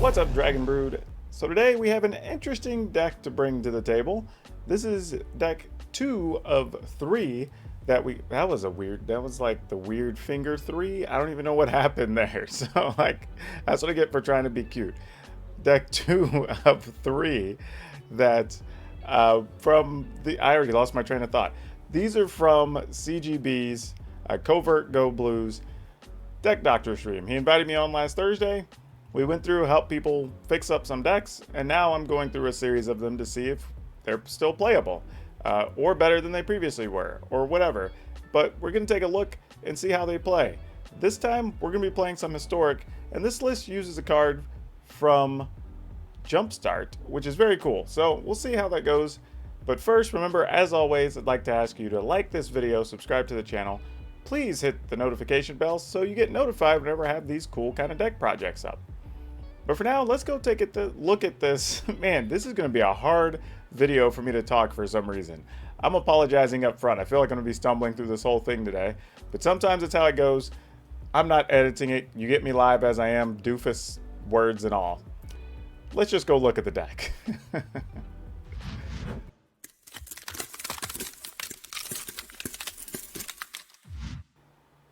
What's up, Dragon Brood? So today we have an interesting deck to bring to the table. This is deck 2 of 3 that was like the weird finger 3. I don't even know what happened there. So like, that's what I get for trying to be cute. Deck 2 of 3 that from the, I already lost my train of thought. These are from CGB's CovertGoBlue's Deck Doctor stream. He invited me on last Thursday. We went through, helped people fix up some decks, and now I'm going through a series of them to see if they're still playable, or better than they previously were, or whatever. But we're going to take a look and see how they play. This time, we're going to be playing some Historic, and this list uses a card from Jumpstart, which is very cool. So we'll see how that goes. But first, remember, as always, I'd like to ask you to like this video, subscribe to the channel. Please hit the notification bell so you get notified whenever I have these cool kind of deck projects up. But for now, let's go take a look at this. Man, this is going to be a hard video for me to talk for some reason. I'm apologizing up front. I feel like I'm going to be stumbling through this whole thing today. But sometimes it's how it goes. I'm not editing it. You get me live as I am, doofus words and all. Let's just go look at the deck.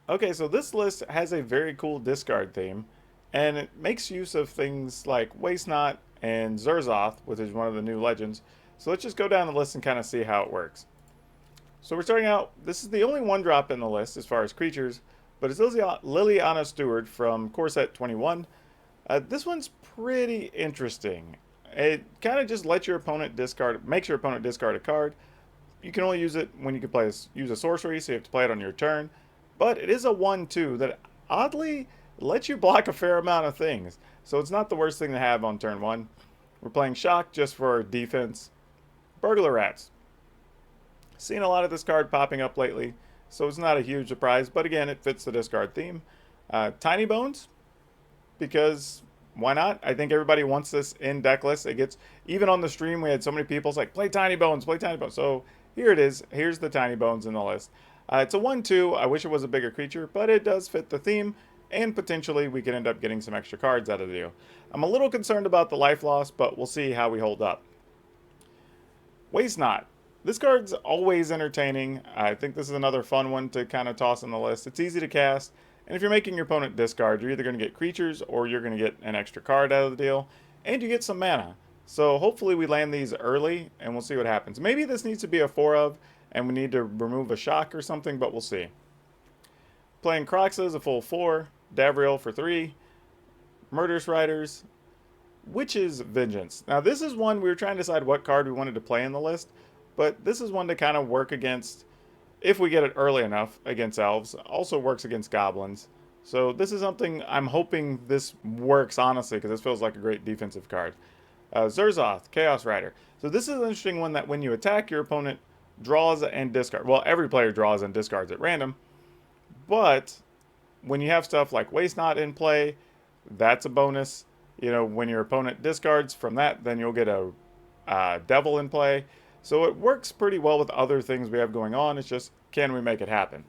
Okay, so this list has a very cool discard theme. And it makes use of things like Waste Not and Zurzoth, which is one of the new legends. So let's just go down the list and kind of see how it works. So we're starting out, this is the only one drop in the list as far as creatures, but it's Liliana Steward from Core Set 21. This one's pretty interesting. It kind of just lets your opponent discard, makes your opponent discard a card. You can only use it when you can use a sorcery, so you have to play it on your turn. But it is a 1/2 that oddly lets you block a fair amount of things. So it's not the worst thing to have on turn 1. We're playing Shock just for defense. Burglar Rats. Seen a lot of this card popping up lately, so it's not a huge surprise, but again, it fits the discard theme. Tiny Bones, because why not? I think everybody wants this in deck lists. It gets, even on the stream, we had so many people like, play Tiny Bones, play Tiny Bones. So here it is. Here's the Tiny Bones in the list. It's a 1/2. I wish it was a bigger creature, but it does fit the theme. And potentially we could end up getting some extra cards out of the deal. I'm a little concerned about the life loss, but we'll see how we hold up. Waste Not. This card's always entertaining. I think this is another fun one to kind of toss on the list. It's easy to cast, and if you're making your opponent discard, you're either going to get creatures or you're going to get an extra card out of the deal, and you get some mana. So hopefully we land these early, and we'll see what happens. Maybe this needs to be a 4 of, and we need to remove a Shock or something, but we'll see. Playing Croxa is a full 4. Davriel for 3, Murderous Riders, Witch's Vengeance. Now this is one we were trying to decide what card we wanted to play in the list, but this is one to kind of work against, if we get it early enough, against elves. Also works against goblins. So this is something I'm hoping this works, honestly, because this feels like a great defensive card. Zurzoth, Chaos Rider. So this is an interesting one that when you attack, your opponent draws and discards. Well, every player draws and discards at random, but when you have stuff like Waste Not in play, that's a bonus. You know, when your opponent discards from that, then you'll get a Devil in play. So it works pretty well with other things we have going on. It's just, can we make it happen?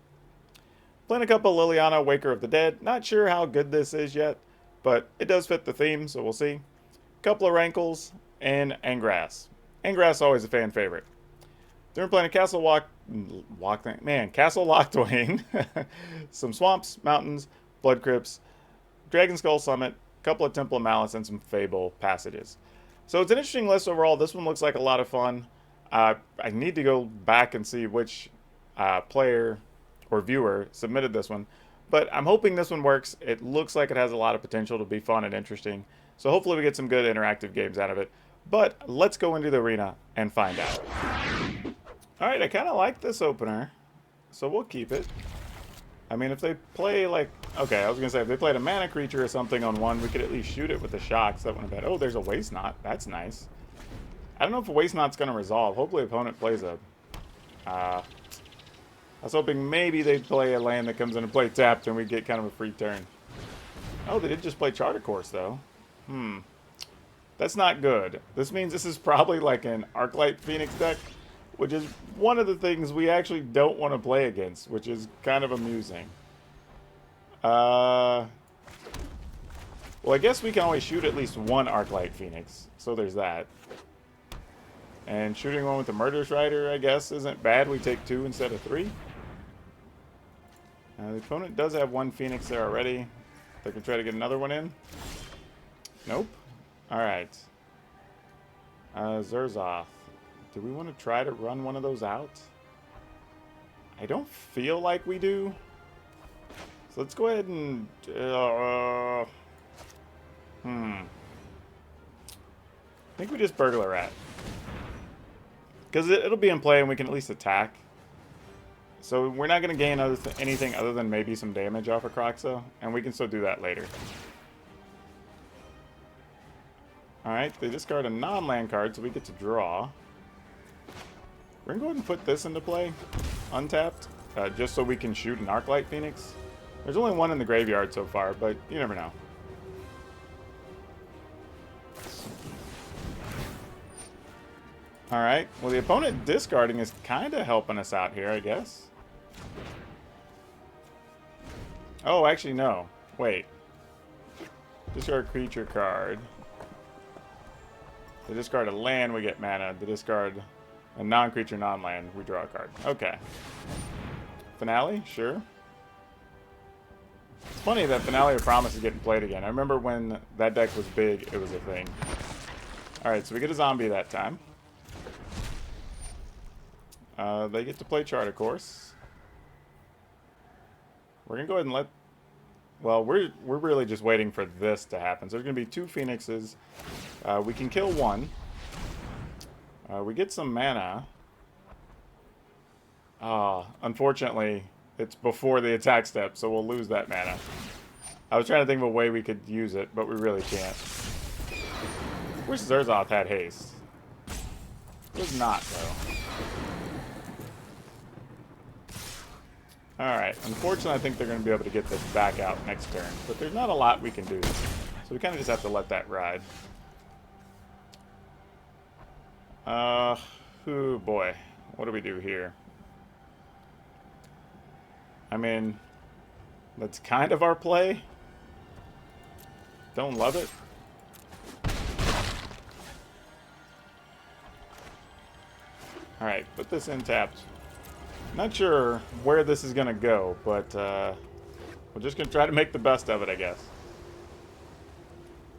Playing a couple Liliana, Waker of the Dead. Not sure how good this is yet, but it does fit the theme, so we'll see. Couple of Rankles and Angrass. Angrass always a fan favorite. Then we're playing a Castle Castle Lockthwain, some Swamps, Mountains, Blood Crypts, Dragon Skull Summit, a couple of Temple of Malice, and some Fable passages. So it's an interesting list overall. This one looks like a lot of fun. I need to go back and see which player or viewer submitted this one, but I'm hoping this one works. It looks like it has a lot of potential to be fun and interesting. So hopefully we get some good interactive games out of it. But let's go into the arena and find out. Alright, I kind of like this opener, so we'll keep it. I mean, if they play like... Okay, I was going to say, if they played a mana creature or something on one, we could at least shoot it with the Shocks. That wouldn't have been... Oh, there's a Waste Not. That's nice. I don't know if a Waste Not's going to resolve. Hopefully, opponent plays a... I was hoping maybe they'd play a land that comes in and play tapped, and we get kind of a free turn. Oh, they did just play Charter Course, though. That's not good. This means this is probably like an Arclight Phoenix deck, which is one of the things we actually don't want to play against, which is kind of amusing. Well, I guess we can always shoot at least one Arclight Phoenix. So there's that. And shooting one with the Murderous Rider, I guess, isn't bad. We take 2 instead of 3. The opponent does have 1 Phoenix there already. They can try to get another one in. Nope. Alright. Zerzoth. Do we want to try to run one of those out? I don't feel like we do. So let's go ahead and... I think we just Burglar Rat. Because it'll be in play and we can at least attack. So we're not going to gain anything other than maybe some damage off of Kroxa. And we can still do that later. Alright, they discard a non-land card, so we get to draw. We're going to go ahead and put this into play, untapped, just so we can shoot an Arclight Phoenix. There's only 1 in the graveyard so far, but you never know. Alright, well the opponent discarding is kind of helping us out here, I guess. Oh, actually no. Wait. Discard a creature card. To discard a land, we get mana. To discard a non-creature, non-land, we draw a card. Okay. Finale? Sure. It's funny that Finale of Promise is getting played again. I remember when that deck was big, it was a thing. Alright, so we get a zombie that time. They get to play Chart, of course. We're going to go ahead and let... Well, we're really just waiting for this to happen. So there's going to be 2 Phoenixes. We can kill 1. We get some mana. Unfortunately, it's before the attack step, so we'll lose that mana. I was trying to think of a way we could use it, but we really can't. Wish Zerzoth had haste. Does not, though. Alright, unfortunately I think they're going to be able to get this back out next turn, but there's not a lot we can do. So we kind of just have to let that ride. Oh boy, what do we do here? I mean, that's kind of our play. Don't love it. Alright, put this in tapped. Not sure where this is going to go, but we're just going to try to make the best of it, I guess.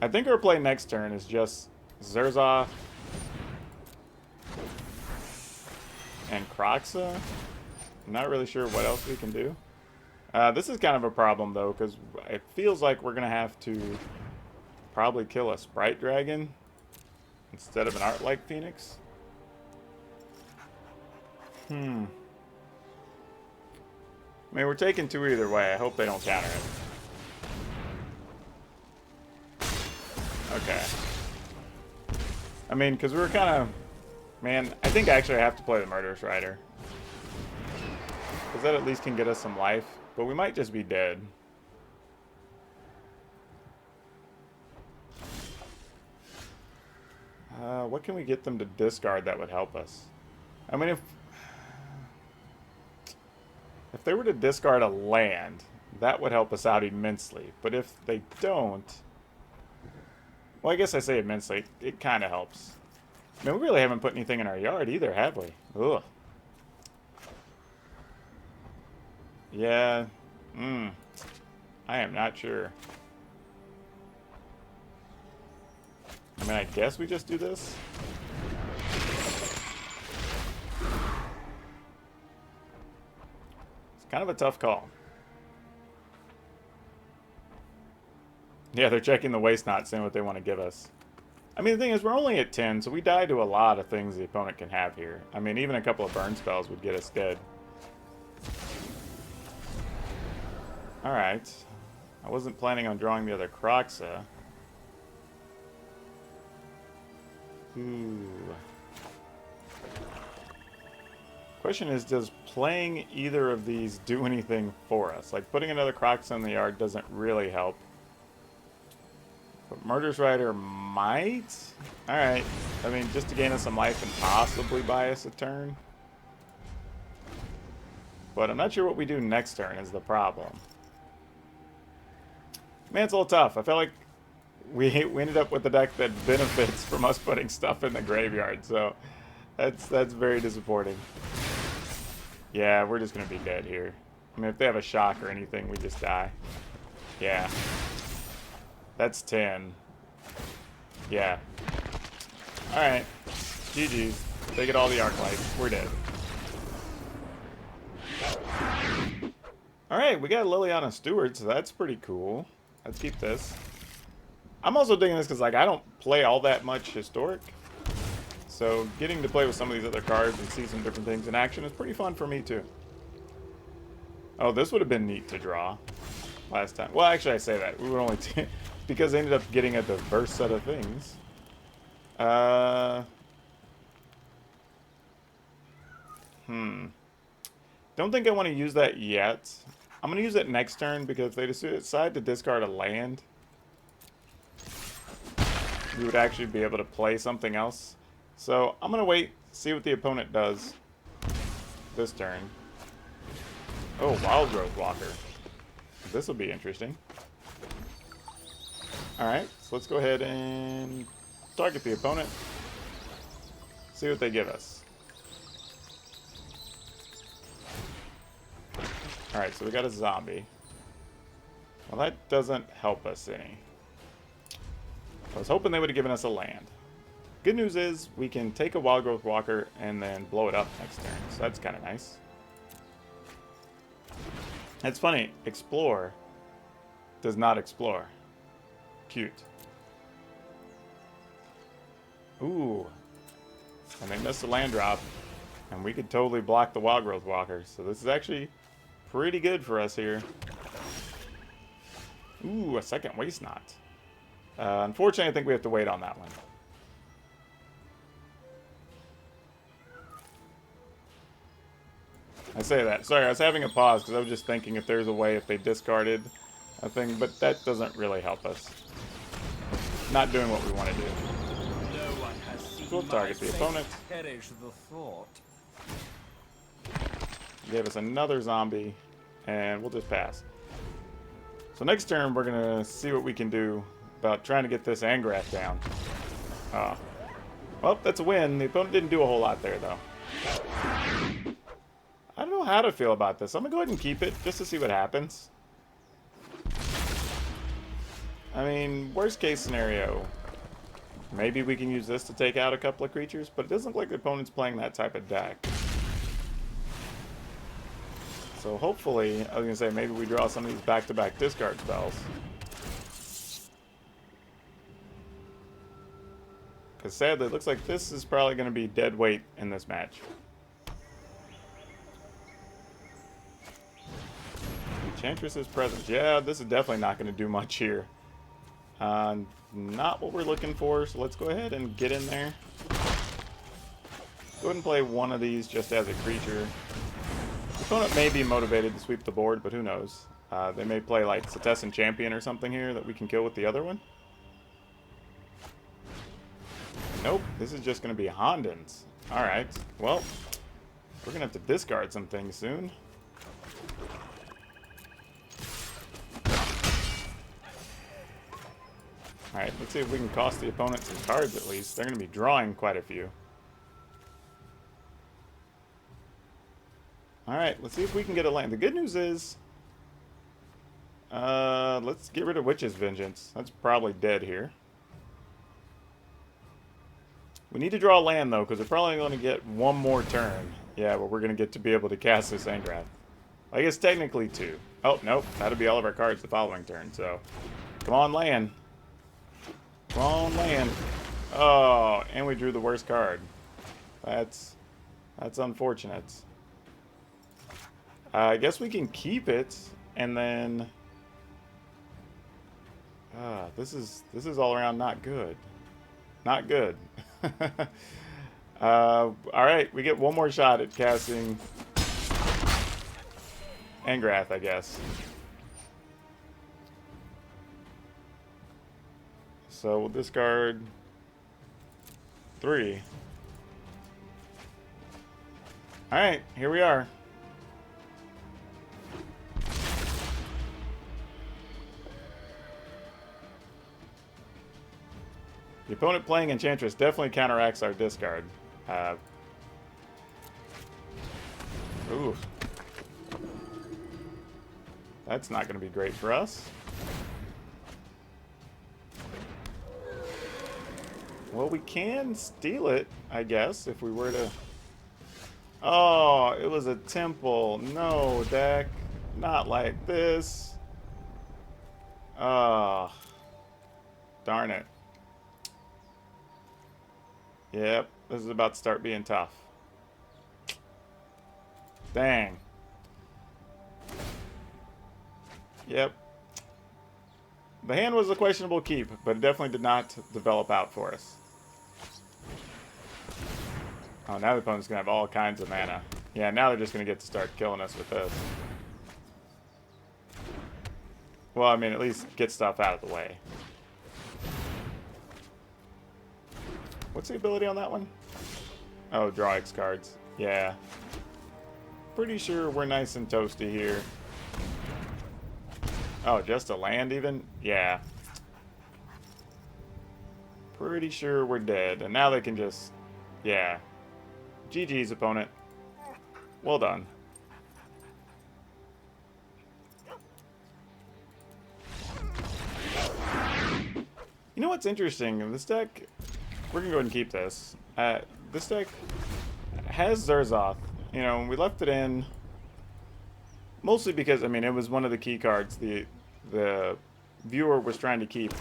I think our play next turn is just Zerzoth and Kroxa. I'm not really sure what else we can do. This is kind of a problem, though, because it feels like we're going to have to probably kill a Sprite Dragon instead of an Arclight Phoenix. I mean, we're taking 2 either way. I hope they don't counter it. Okay. I mean, because we were kind of... Man, I think actually I have to play the Murderous Rider. Because that at least can get us some life. But we might just be dead. What can we get them to discard that would help us? I mean, if they were to discard a land, that would help us out immensely. But if they don't... Well, I guess I say immensely. It kind of helps. I mean, we really haven't put anything in our yard either, have we? Ugh. Yeah. I am not sure. I mean, I guess we just do this. Kind of a tough call. Yeah, they're checking the waste knot, seeing what they want to give us. I mean, the thing is, we're only at 10, so we die to a lot of things the opponent can have here. I mean, even a couple of burn spells would get us dead. Alright. I wasn't planning on drawing the other Kroxa. Question is, does playing either of these do anything for us? Like, putting another Kroxa in the yard doesn't really help. But Murderous Rider might? Alright. I mean, just to gain us some life and possibly buy us a turn. But I'm not sure what we do next turn is the problem. Man, it's a little tough. I felt like we ended up with a deck that benefits from us putting stuff in the graveyard, so that's very disappointing. Yeah, we're just gonna be dead here. I mean, if they have a shock or anything, we just die. Yeah. That's 10. Yeah. Alright. GG's. They get all the arc lights. We're dead. Alright, we got Liliana Stewart, so that's pretty cool. Let's keep this. I'm also digging this because, like, I don't play all that much Historic. So getting to play with some of these other cards and see some different things in action is pretty fun for me, too. Oh, this would have been neat to draw last time. Well, actually, I say that. We were only... because they ended up getting a diverse set of things. Don't think I want to use that yet. I'm going to use it next turn because if they decide to discard a land, we would actually be able to play something else. So I'm going to wait, see what the opponent does this turn. Oh, Wild Growth Walker. This will be interesting. Alright, so let's go ahead and target the opponent. See what they give us. Alright, so we got a zombie. Well, that doesn't help us any. I was hoping they would have given us a land. Good news is we can take a Wild Growth Walker and then blow it up next turn, so that's kind of nice. It's funny, Explore does not explore. Cute. Ooh. And they missed a land drop, and we could totally block the Wild Growth Walker, so this is actually pretty good for us here. Ooh, a second Waste Knot. Unfortunately, I think we have to wait on that one. I say that. Sorry, I was having a pause because I was just thinking if there's a way if they discarded a thing, but that doesn't really help us. Not doing what we want to do. So we'll target the opponent. Gave us another zombie, and we'll just pass. So next turn, we're going to see what we can do about trying to get this Angrath down. Well, that's a win. The opponent didn't do a whole lot there, though. I don't know how to feel about this. I'm going to go ahead and keep it just to see what happens. I mean, worst case scenario, maybe we can use this to take out a couple of creatures, but it doesn't look like the opponent's playing that type of deck. So hopefully, I was going to say, maybe we draw some of these back-to-back discard spells. Because sadly, it looks like this is probably going to be dead weight in this match. Enchantress's Presence. Yeah, this is definitely not going to do much here. Not what we're looking for, so let's go ahead and get in there. Go ahead and play one of these just as a creature. The opponent may be motivated to sweep the board, but who knows. They may play like Setessan Champion or something here that we can kill with the other one. Nope, this is just going to be Hondens. Alright, well, we're going to have to discard some things soon. Alright, let's see if we can cost the opponent some cards at least. They're going to be drawing quite a few. Alright, let's see if we can get a land. The good news is, let's get rid of Witch's Vengeance. That's probably dead here. We need to draw a land, though, because we're probably going to get one more turn. Yeah, but we're going to get to be able to cast this Angrath. I guess technically two. Oh, nope. That'll be all of our cards the following turn, so... Come on, land. Come on, land. Oh, and we drew the worst card. That's unfortunate. I guess we can keep it, and then... this is all around not good. Not good. Alright, we get one more shot at casting Angrath, I guess. So we'll discard 3. Alright, here we are. The opponent playing Enchantress definitely counteracts our discard. Ooh. That's not going to be great for us. Well, we can steal it, I guess, if we were to... Oh, it was a temple. No, deck. Not like this. Oh. Darn it. Yep, this is about to start being tough. Dang. Yep. The hand was a questionable keep, but it definitely did not develop out for us. Oh, now the opponent's going to have all kinds of mana. Yeah, now they're just going to get to start killing us with this. Well, I mean, at least get stuff out of the way. What's the ability on that one? Oh, draw X cards. Yeah. Pretty sure we're nice and toasty here. Oh, just a land even? Yeah. Pretty sure we're dead. And now they can just... Yeah. GG's, opponent. Well done. You know what's interesting? In this deck... We're going to go ahead and keep this. This deck has Zerzoth. You know, we left it in... Mostly because, I mean, it was one of the key cards the viewer was trying to keep.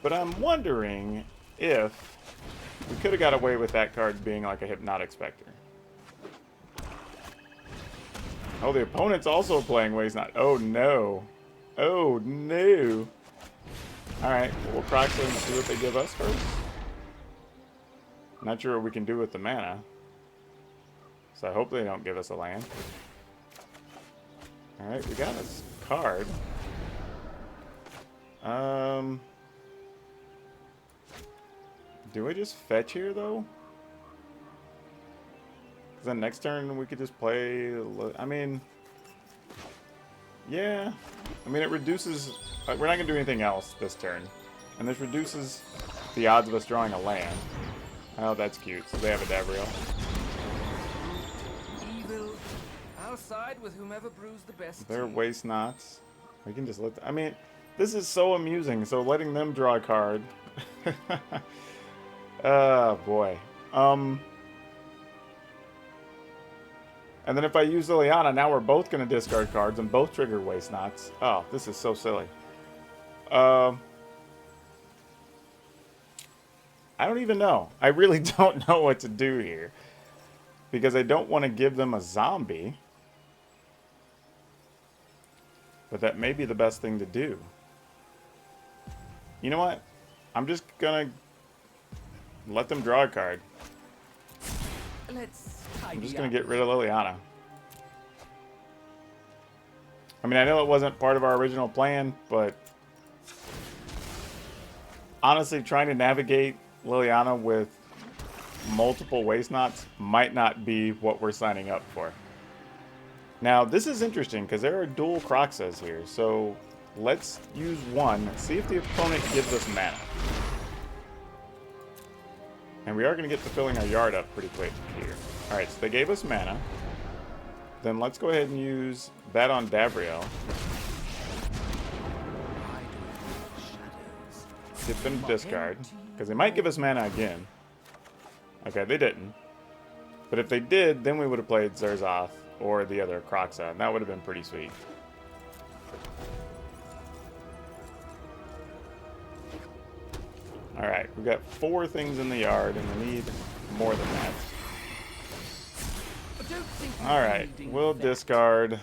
But I'm wondering if we could have got away with that card being like a Hypnotic Spectre. Oh, the opponent's also playing Waste Not. Oh, no. Oh, no. Alright, we'll proxy and see what they give us first. Not sure what we can do with the mana. So I hope they don't give us a land. Alright, we got this card. Do we just fetch here, though? Because then next turn we could just play... I mean... Yeah. I mean, it reduces... we're not going to do anything else this turn. And this reduces the odds of us drawing a land. Oh, that's cute. So they have a Davriel. Side with whomever brews the best. They're Waste Nots. We can just let... I mean, this is so amusing. So letting them draw a card. Oh, boy. And then if I use Liliana, now we're both going to discard cards and both trigger Waste Nots. Oh, this is so silly. I don't even know. I really don't know what to do here. Because I don't want to give them a zombie. But that may be the best thing to do. You know what? I'm just gonna let them draw a card. I'm just gonna get rid of Liliana. I mean, I know it wasn't part of our original plan, but honestly, trying to navigate Liliana with multiple Waste Nots might not be what we're signing up for. Now, this is interesting because there are dual Croxas here, so let's use one, see if the opponent gives us mana. And we are going to get to filling our yard up pretty quick here. Alright, so they gave us mana. Then let's go ahead and use that on Davriel. Get them to discard, because they might give us mana again. Okay, they didn't. But if they did, then we would have played Zerzoth or the other Croxa, and that would have been pretty sweet. Alright, we've got 4 things in the yard, and we need more than that. Alright, we'll discard...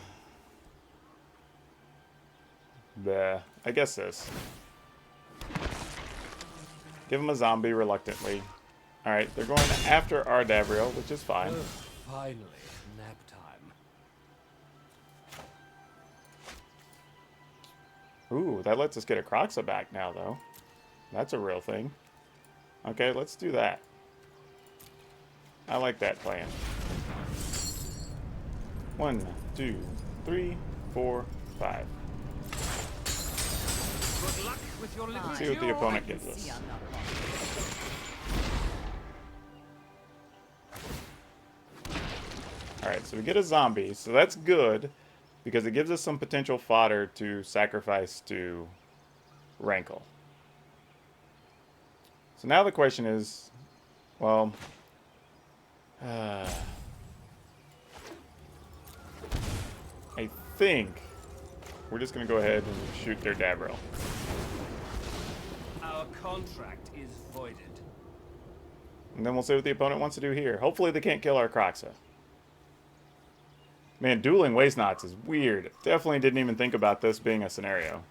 I guess this. Give them a zombie reluctantly. Alright, they're going after our Davriel, which is fine. Finally, nap time. Ooh, that lets us get a Croxa back now, though. That's a real thing. Okay, let's do that. I like that plan. 1, 2, 3, 4, 5. Good luck. with your little Let's see what the jaw. opponent gives us. Alright, so we get a zombie, so that's good, because it gives us some potential fodder to sacrifice to Rankle. So now the question is, well, I think we're just going to go ahead and shoot their Dabril. Our contract is voided. And then we'll see what the opponent wants to do here. Hopefully they can't kill our Kroxa. Man, dueling Waste Knots is weird. Definitely didn't even think about this being a scenario.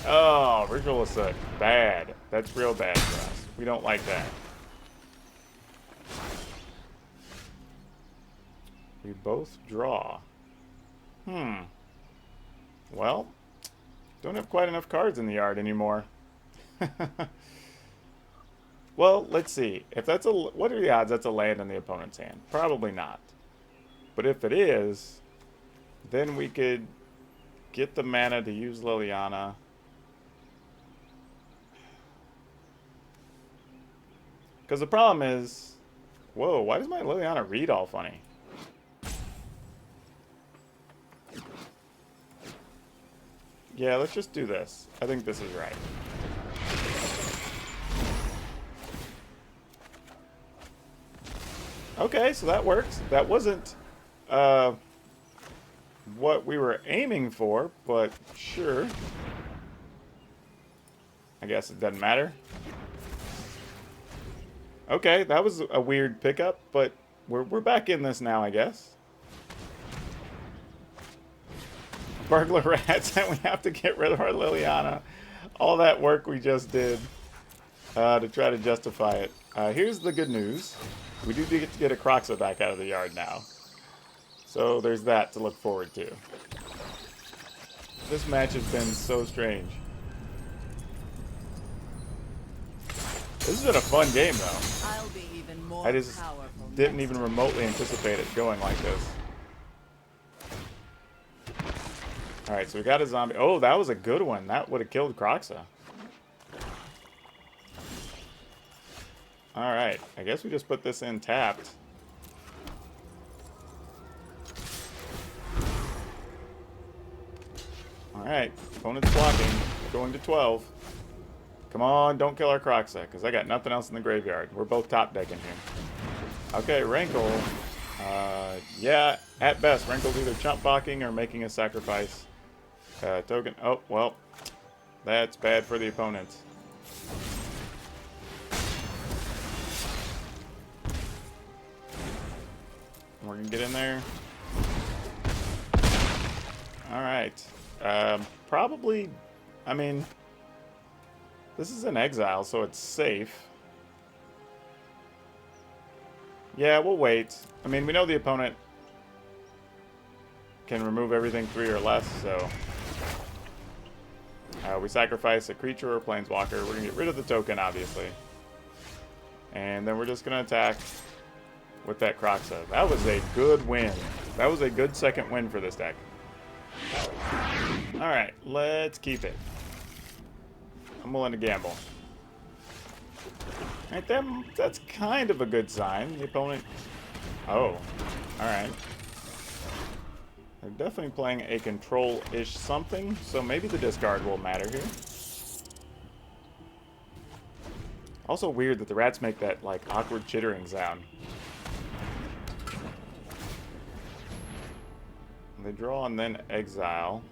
Oh, Ritual of Soot. Bad. That's real bad for us. We don't like that. We both draw. Well, don't have quite enough cards in the yard anymore. Well, let's see. If that's a, what are the odds that's a land in the opponent's hand? Probably not. But if it is, then we could get the mana to use Liliana. Because the problem is, whoa, why does my Liliana read all funny? Yeah, let's just do this. I think this is right. Okay, so that works. That wasn't what we were aiming for, but sure. I guess it doesn't matter. Okay, that was a weird pickup, but we're back in this now, I guess. Burglar rats, and we have to get rid of our Liliana. All that work we just did to try to justify it. Here's the good news. We do get to get a Kroxa back out of the yard now. So there's that to look forward to. This match has been so strange. This has been a fun game, though. I'll be even more I just didn't even remotely anticipate it going like this. Alright, so we got a zombie. Oh, that was a good one. That would have killed Kroxa. Alright, I guess we just put this in tapped. Alright, opponent's blocking. Going to 12. Come on, don't kill our Kroxa, because I got nothing else in the graveyard. We're both top decking here. Okay, Rankle. Yeah, at best, Rankle's either chump blocking or making a sacrifice. Token. Oh, well, that's bad for the opponent. We're going to get in there. Alright. Probably, I mean, this is an exile, so it's safe. Yeah, we'll wait. I mean, we know the opponent can remove everything 3 or less, so... we sacrifice a creature or planeswalker. We're going to get rid of the token, obviously. And then we're just going to attack with that Kroxa. That was a good win. That was a good second win for this deck. Alright, let's keep it. I'm willing to gamble. Alright, that's kind of a good sign. The opponent... Oh, alright. They're definitely playing a control-ish something, so maybe the discard will matter here. Also weird that the rats make that, like, awkward chittering sound. They draw and then exile.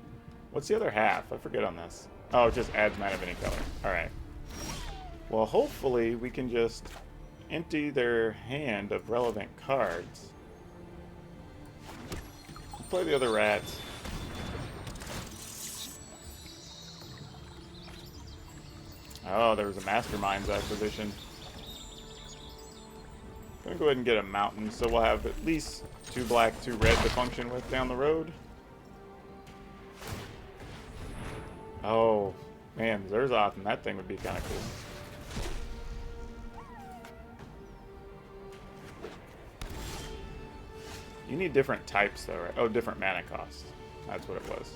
What's the other half? I forget on this. Oh, it just adds mana of any color. Alright. Well, hopefully we can just empty their hand of relevant cards. Play the other rats. Oh, there was a Masterminds acquisition. Gonna go ahead and get a mountain, so we'll have at least 2 black, 2 red to function with down the road. Oh, man, Zerzoth and that thing would be kind of cool. You need different types, though, right? Oh, different mana costs. That's what it was.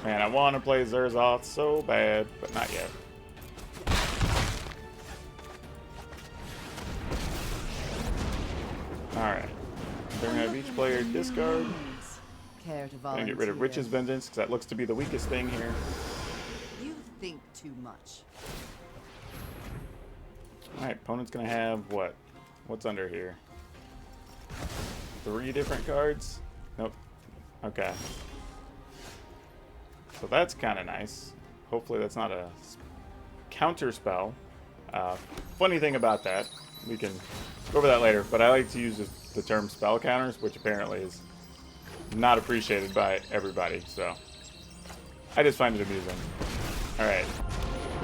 Man, I want to play Zerzoth so bad, but not yet. Alright. They're going to have each player discard. Care to Gonna get rid of Rich's Vengeance, because that looks to be the weakest thing here. You think too much. Alright, opponent's gonna have what? What's under here? 3 different cards? Nope. Okay. So that's kind of nice. Hopefully that's not a counter spell. Funny thing about that, we can go over that later, but I like to use the term spell counters, which apparently is not appreciated by everybody, so I just find it amusing. Alright.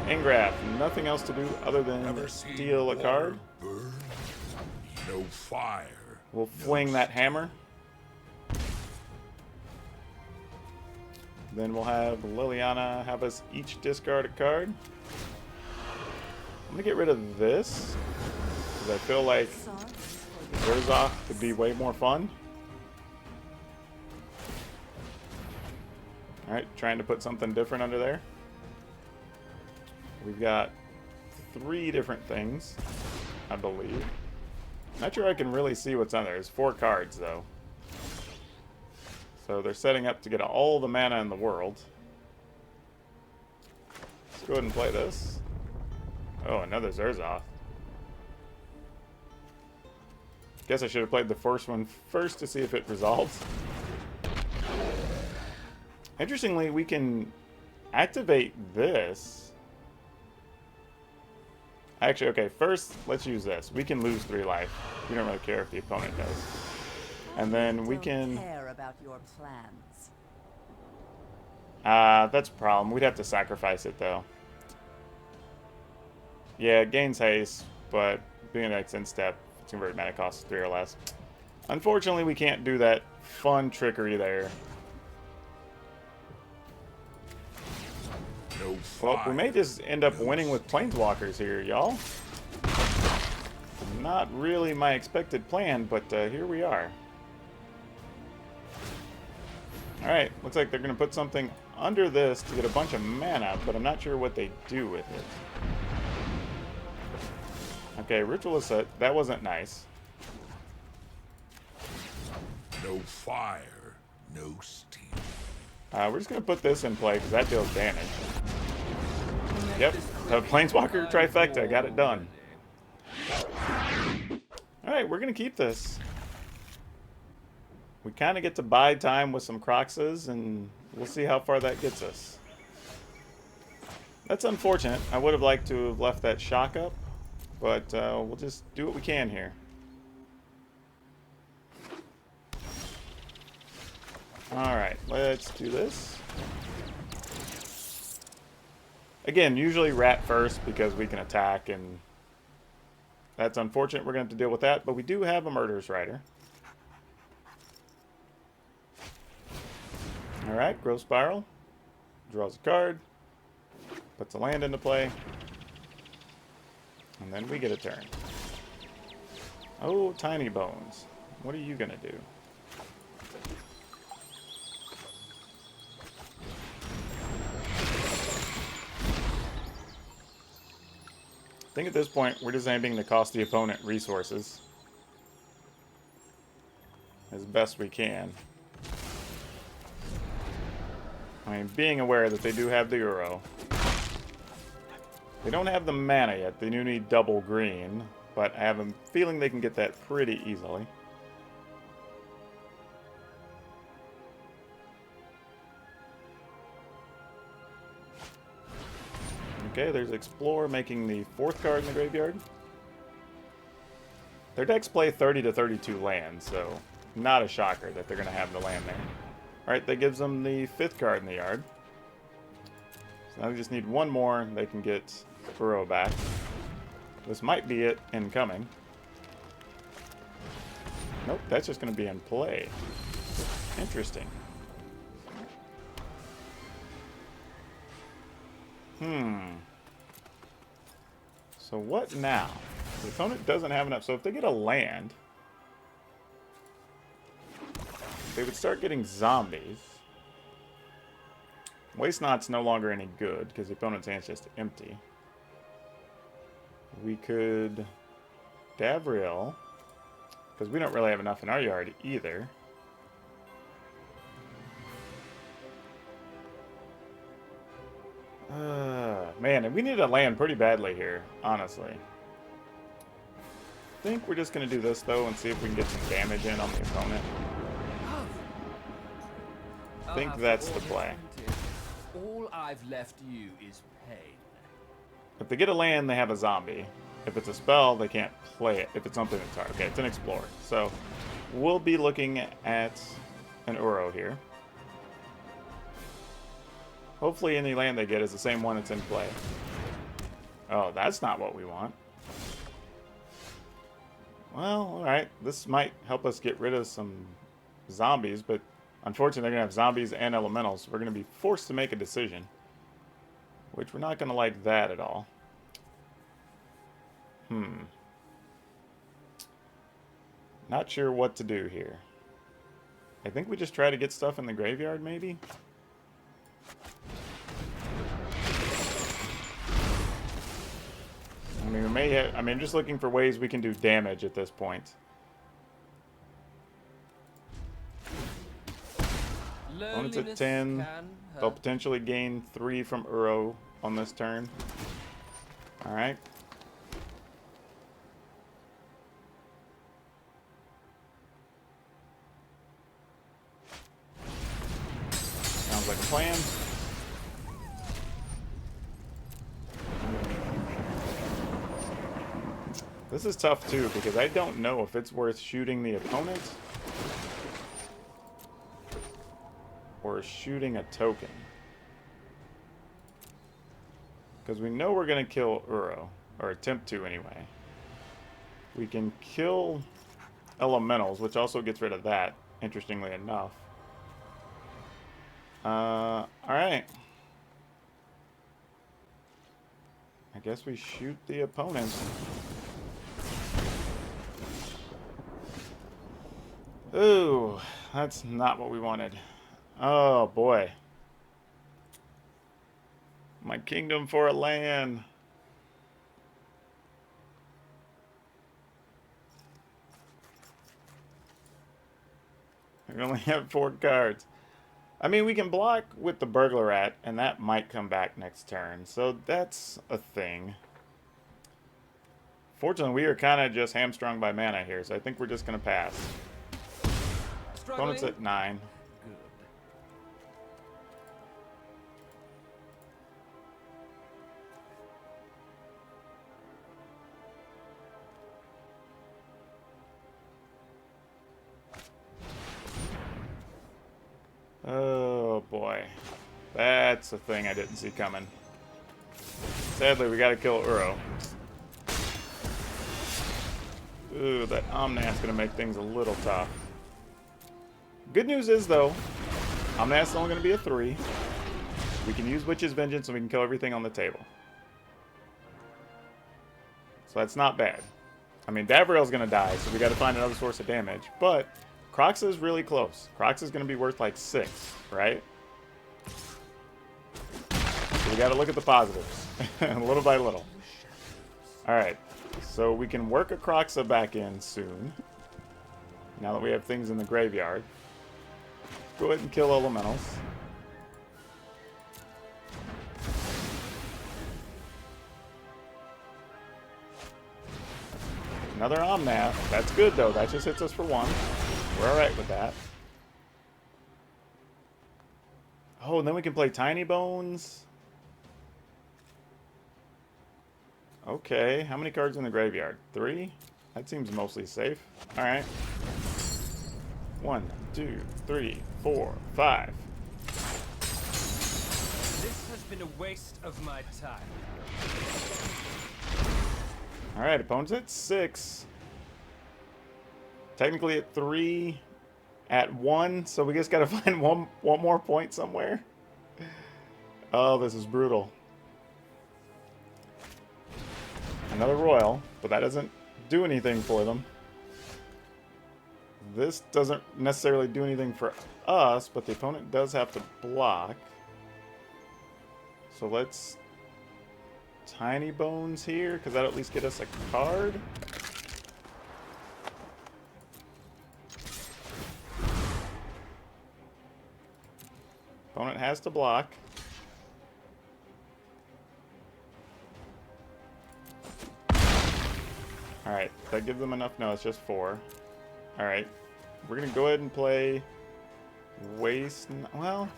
Ingraph, nothing else to do other than steal a card. Burn, no fire. We'll fling that hammer. Then we'll have Liliana have us each discard a card. I'm gonna get rid of this, because I feel like Zerzoth could be way more fun. Alright, trying to put something different under there. We've got 3 different things, I believe. Not sure I can really see what's on there. There's 4 cards, though. So they're setting up to get all the mana in the world. Let's go ahead and play this. Oh, another Zerzoth. Guess I should have played the first one first to see if it resolves. Interestingly, we can activate this. Actually, okay, first, let's use this. We can lose 3 life. We don't really care if the opponent does. And then we can... care about your plans. that's a problem. We'd have to sacrifice it, though. Yeah, it gains haste, but being an next step, it's converted mana costs 3 or less. Unfortunately, we can't do that fun trickery there. No Well, fire. we may just end up winning with Planeswalkers here, y'all. Not really my expected plan, but here we are. Alright, looks like they're going to put something under this to get a bunch of mana, but I'm not sure what they do with it. Okay, Ritualist set. That wasn't nice. No fire, no steam. We're just going to put this in play because that deals damage. Yep, the Planeswalker trifecta. Got it done. Alright, we're going to keep this. We kind of get to buy time with some Croxes, and we'll see how far that gets us. That's unfortunate. I would have liked to have left that shock up, but we'll just do what we can here. Alright, let's do this. Again, usually rat first because we can attack, and that's unfortunate. We're going to have to deal with that, but we do have a Murderous Rider. Alright, Growth Spiral. Draws a card. Puts a land into play. And then we get a turn. Oh, Tiny Bones. What are you going to do? I think at this point, we're just aiming to cost the opponent resources as best we can. I mean, being aware that they do have the Uro. They don't have the mana yet. They do need double green, but I have a feeling they can get that pretty easily. Okay, there's Explore, making the 4th card in the graveyard. Their decks play 30 to 32 lands, so not a shocker that they're going to have the land there. Alright, that gives them the 5th card in the yard. So now they just need one more, and they can get Burrow back. This might be it incoming. Nope, that's just going to be in play. Interesting. So what now? The opponent doesn't have enough. So if they get a land, they would start getting zombies. Waste Not's no longer any good because the opponent's hand's just empty. We could Davriel, because we don't really have enough in our yard either. Man, and we need to land pretty badly here, honestly. I think we're just going to do this, though, and see if we can get some damage in on the opponent. I think that's the play. All I've left you is pain. If they get a land, they have a zombie. If it's a spell, they can't play it. If it's something that's hard. Okay, it's an explorer. So we'll be looking at an Uro here. Hopefully any land they get is the same one that's in play. Oh, that's not what we want. Well, alright. This might help us get rid of some zombies, but unfortunately they're going to have zombies and elementals. We're going to be forced to make a decision, which we're not going to like that at all. Not sure what to do here. I think we just try to get stuff in the graveyard, maybe? I mean, we may have, I'm just looking for ways we can do damage at this point. Opponent's at 10. They'll potentially gain 3 from Uro on this turn. Alright. Sounds like a plan. This is tough too, because I don't know if it's worth shooting the opponent or shooting a token. Because we know we're going to kill Uro, or attempt to anyway. We can kill elementals, which also gets rid of that, interestingly enough. Alright. I guess we shoot the opponent. Ooh, that's not what we wanted. Oh boy. My kingdom for a land. We only have 4 cards. I mean, we can block with the Burglar Rat, and that might come back next turn. So that's a thing. Fortunately, we are kind of just hamstrung by mana here, so I think we're just going to pass. Opponent's at 9. Good. Oh boy. That's a thing I didn't see coming. Sadly, we gotta kill Uro. Ooh, that Omnath's gonna make things a little tough. Good news is, though, Omnath's only gonna be a 3. We can use Witch's Vengeance and we can kill everything on the table. So that's not bad. I mean, Davriel's gonna die, so we gotta find another source of damage. But Croxa is really close. Croxa is gonna be worth like 6, right? So we gotta look at the positives, little by little. Alright, so we can work a Croxa back in soon. Now that we have things in the graveyard. Go ahead and kill elementals. Another Omnath. That's good, though. That just hits us for 1. We're alright with that. Oh, and then we can play Tiny Bones. Okay, how many cards in the graveyard? 3? That seems mostly safe. Alright. 1, 2, 3, 4, 5. This has been a waste of my time. Alright, opponent's at 6. Technically at 3. At 1, so we just gotta find one more point somewhere. Oh, this is brutal. Another Royal, but that doesn't do anything for them. This doesn't necessarily do anything for us, but the opponent does have to block. So let's Tiny Bones here, because that'll at least get us a card. Opponent has to block. Alright, that gives them enough. No, it's just 4. Alright, we're going to go ahead and play Waste. Well,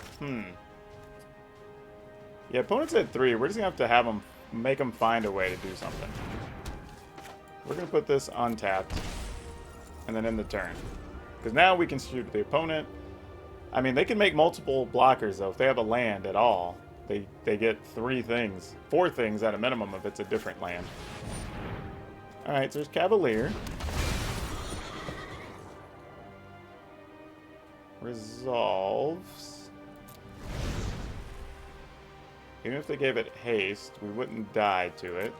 yeah, opponent's at 3. We're just going to have them make them find a way to do something. We're going to put this untapped and then end the turn. Because now we can shoot the opponent. I mean, they can make multiple blockers, though. If they have a land at all, they get 4 things at a minimum if it's a different land. Alright, so there's Cavalier. Resolves. Even if they gave it haste, we wouldn't die to it.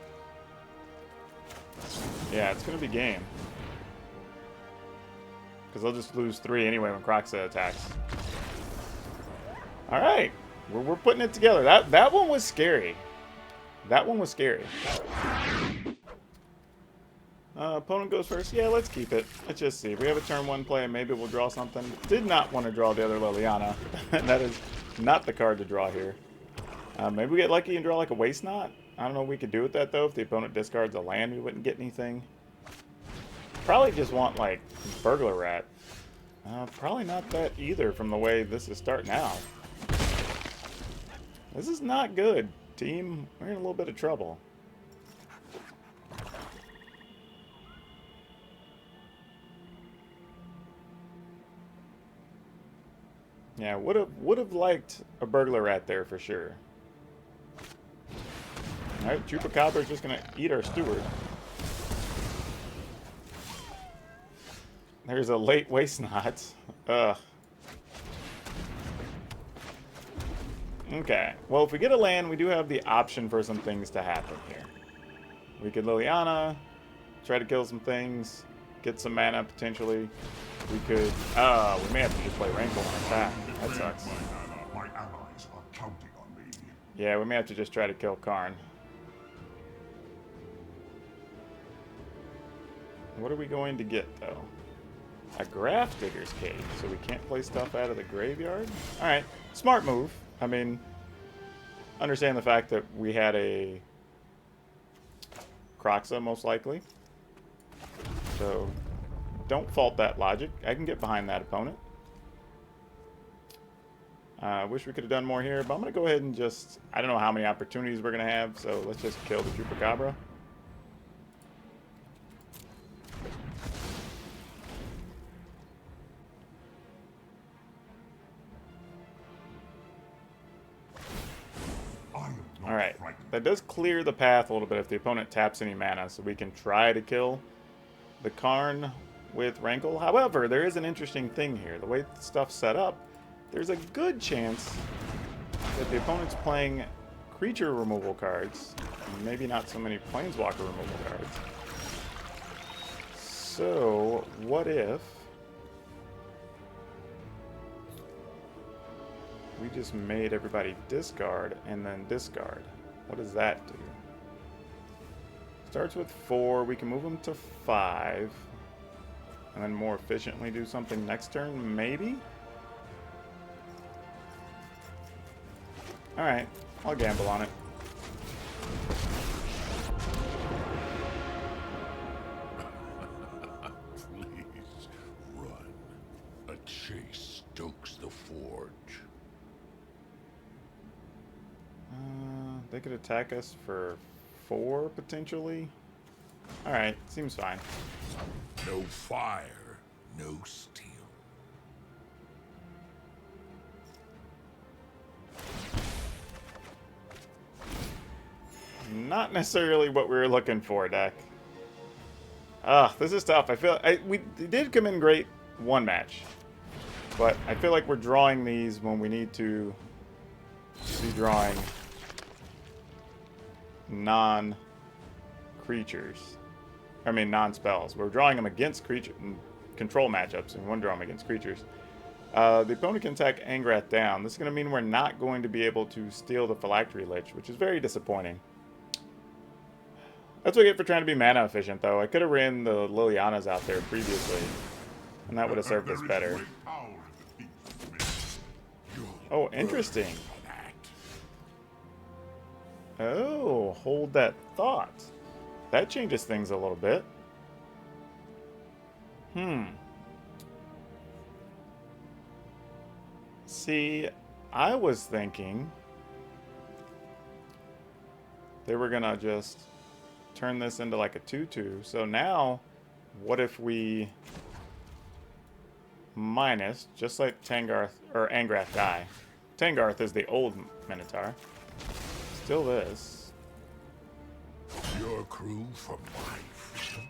Yeah, it's going to be game. Because they'll just lose 3 anyway when Croxa attacks. Alright. We're putting it together. That one was scary. That one was scary. Opponent goes first. Yeah, let's keep it. Let's just see. If we have a turn 1 play, maybe we'll draw something. Did not want to draw the other Liliana. That is not the card to draw here. Maybe we get lucky and draw like a Waste Knot. I don't know what we could do with that, though. If the opponent discards a land, we wouldn't get anything. Probably just want, like, Burglar Rat. Probably not that either from the way this is starting out. This is not good, team. We're in a little bit of trouble. Yeah, would have liked a Burglar Rat there for sure. Alright, Chupacabra's just gonna eat our Steward. There's a late Waste Knot. Ugh. Okay. Well, if we get a land, we do have the option for some things to happen here. We could Liliana, try to kill some things, get some mana potentially. We could... we may have to just play Rankle on attack. That sucks. My allies are counting on me. Yeah, we may have to just try to kill Karn. What are we going to get, though? A Graph Digger's Cage, so we can't play stuff out of the graveyard? Alright, smart move. I mean, understand the fact that we had a Croxa, most likely. So, don't fault that logic. I can get behind that opponent. I wish we could have done more here, but I'm going to go ahead and just... I don't know how many opportunities we're going to have, so let's just kill the Chupacabra. Alright, that does clear the path a little bit if the opponent taps any mana, so we can try to kill the Karn with Rankle. However, there is an interesting thing here. The way the stuff's set up, there's a good chance that the opponent's playing creature removal cards, and maybe not so many Planeswalker removal cards. So, what if we just made everybody discard and then discard? What does that do? Starts with 4. We can move them to 5. And then more efficiently do something next turn, maybe? Alright, I'll gamble on it. Please, run. A chase stokes the forge. They could attack us for 4, potentially. Alright, seems fine. No fire, no steel. Not necessarily what we were looking for, deck. This is tough. I feel we did come in great one match, but I feel like we're drawing these when we need to be drawing non-creatures. I mean, non-spells. We're drawing them against creature control matchups, and we want to draw them against creatures. The opponent can attack Angrath down. This is going to mean we're not going to be able to steal the Phylactery Lich, which is very disappointing. That's what I get for trying to be mana efficient, though. I could have ran the Lilianas out there previously, and that would have served us better. Oh, interesting. Oh, hold that thought. That changes things a little bit. See, I was thinking they were gonna just turn this into like a 2/2. So now, what if we minus, just like Tangarth or Angrath die? Tangarth is the old Minotaur. Still this. Your crew for my freedom.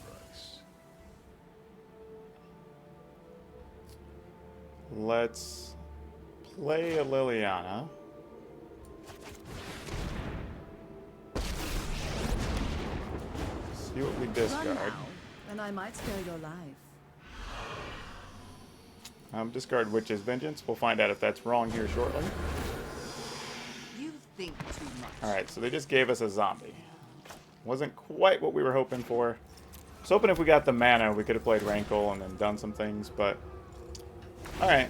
Price. Let's play a Liliana. See what we discard. And I might spare your life. Discard Witch's Vengeance. We'll find out if that's wrong here shortly. You think too much. Alright, so they just gave us a zombie. Wasn't quite what we were hoping for. I was hoping if we got the mana, we could have played Rankle and then done some things, but... Alright.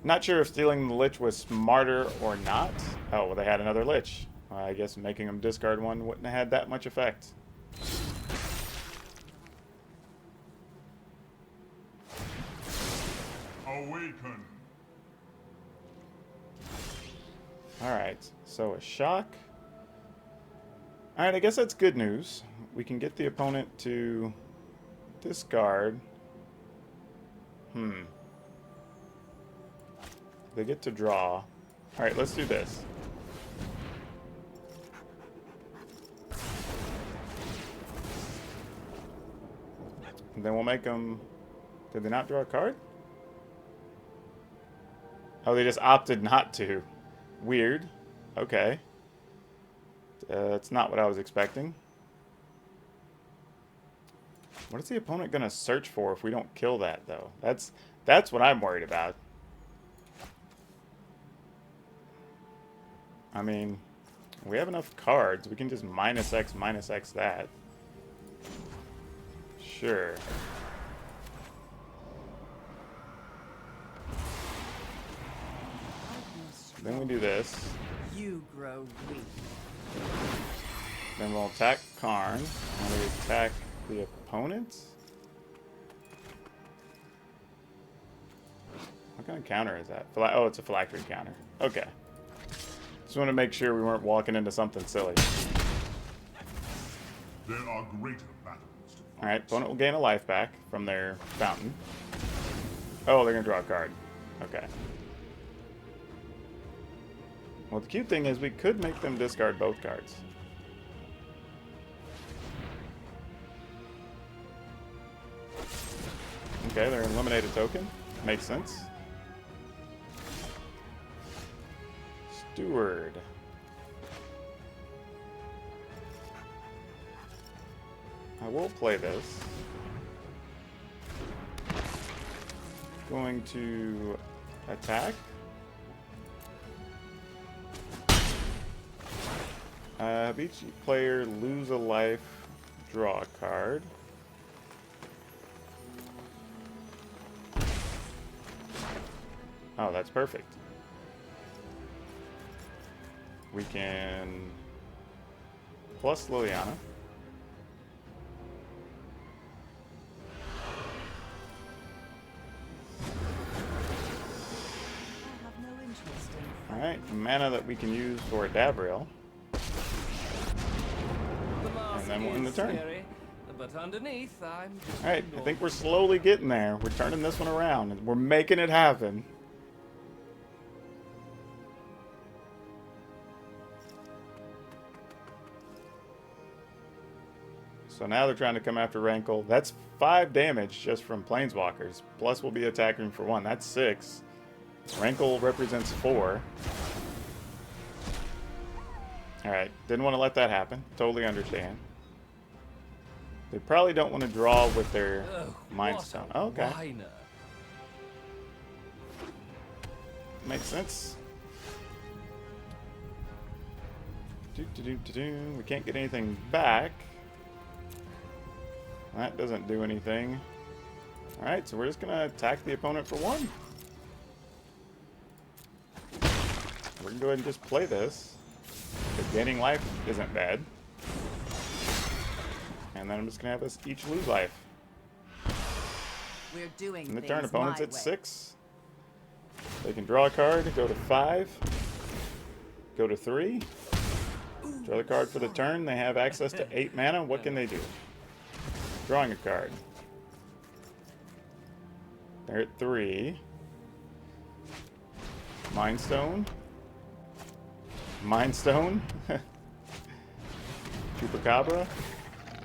Not sure if stealing the Lich was smarter or not. Oh, well, they had another Lich. I guess making them discard one wouldn't have had that much effect. Awaken. Alright, so a shock. Alright, I guess that's good news. We can get the opponent to discard. They get to draw. Alright, let's do this. And then we'll make them... Did they not draw a card? Oh, they just opted not to. Weird. Okay. That's not what I was expecting. What is the opponent going to search for if we don't kill that, though? That's what I'm worried about. I mean, we have enough cards. We can just minus X that. Sure. Then we do this. You grow weak. Then we'll attack Karn. And we attack the opponent. What kind of counter is that? Oh, it's a Phylactery counter. Okay. Just want to make sure we weren't walking into something silly. There are greater battles to fight. Alright, opponent will gain a life back from their fountain. Oh, they're going to draw a card. Okay. Well, the cute thing is we could make them discard both cards. Okay, they're going to eliminate a token. Makes sense. Steward. I will play this. Going to attack. Have each player lose a life, draw a card. Oh, that's perfect. We can plus Liliana. I have no interest in Alright, mana that we can use for a Davriel. And then we'll end the turn. Scary, but underneath, I'm just Alright, I think we're slowly getting there. We're turning this one around, and we're making it happen. So now they're trying to come after Rankle. That's 5 damage just from Planeswalkers. Plus we'll be attacking for 1. That's 6. Rankle represents 4. Alright, didn't want to let that happen. Totally understand. They probably don't want to draw with their Ugh, Mind what Stone. a Oh, okay. whiner. Makes sense. We can't get anything back. That doesn't do anything. Alright, so we're just going to attack the opponent for 1. We're going to go ahead and just play this. Because gaining life isn't bad. And then I'm just going to have us each lose life. We're doing In the things turn, opponent's my at way. 6. They can draw a card, go to 5. Go to 3. Draw the card for the turn. They have access to 8 mana. What can they do? Drawing a card. They're at 3. Mind Stone. Mind Stone. Chupacabra.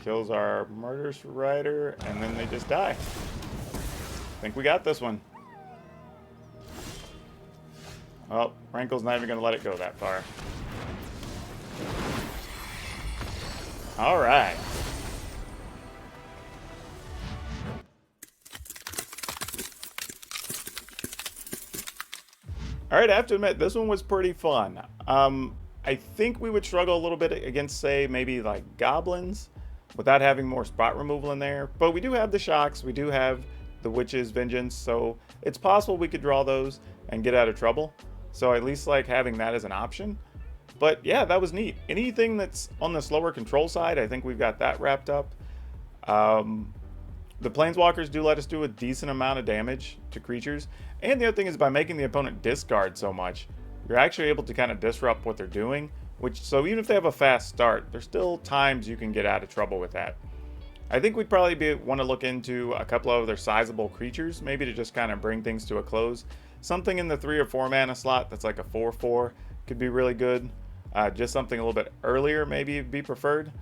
Kills our Murderous Rider, and then they just die. I think we got this one. Oh, Rankle's not even going to let it go that far. All right. All right, I have to admit, this one was pretty fun. I think we would struggle a little bit against, say, maybe like goblins without having more spot removal in there. But we do have the shocks. We do have the Witch's Vengeance. So it's possible we could draw those and get out of trouble. So at least like having that as an option. But yeah, that was neat. Anything that's on the slower control side, I think we've got that wrapped up. The Planeswalkers do let us do a decent amount of damage to creatures. And the other thing is, by making the opponent discard so much, you're actually able to kind of disrupt what they're doing. So even if they have a fast start, there's still times you can get out of trouble with that. I think we'd probably want to look into a couple of other sizable creatures, maybe to just kind of bring things to a close. Something in the 3 or 4 mana slot that's like a 4/4 could be really good. Just something a little bit earlier maybe would be preferred.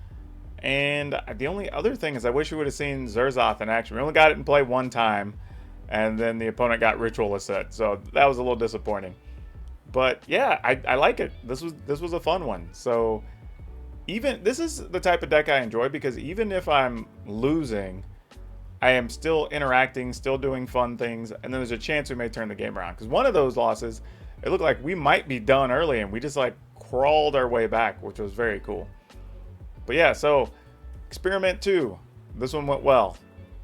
And the only other thing is I wish we would have seen Zerzoth in action. We only got it in play 1 time, and then the opponent got Ritual Asset, so that was a little disappointing. But yeah, I like it. This was a fun one. So even this is the type of deck I enjoy, because even if I'm losing, I am still interacting, still doing fun things, and then there's a chance we may turn the game around. Because one of those losses, it looked like we might be done early, and we just like crawled our way back, which was very cool. But yeah, so Experiment 2, this one went well.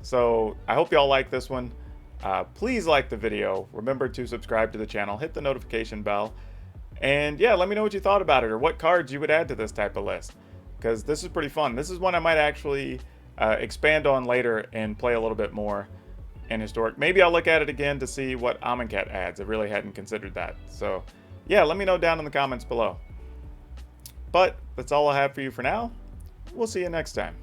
So I hope y'all like this one. Please like the video. Remember to subscribe to the channel, hit the notification bell, and yeah, let me know what you thought about it or what cards you would add to this type of list, because this is pretty fun. This is one I might actually expand on later and play a little bit more in Historic. Maybe I'll look at it again to see what Amonkhet adds. I really hadn't considered that. So yeah, let me know down in the comments below. But that's all I have for you for now. We'll see you next time.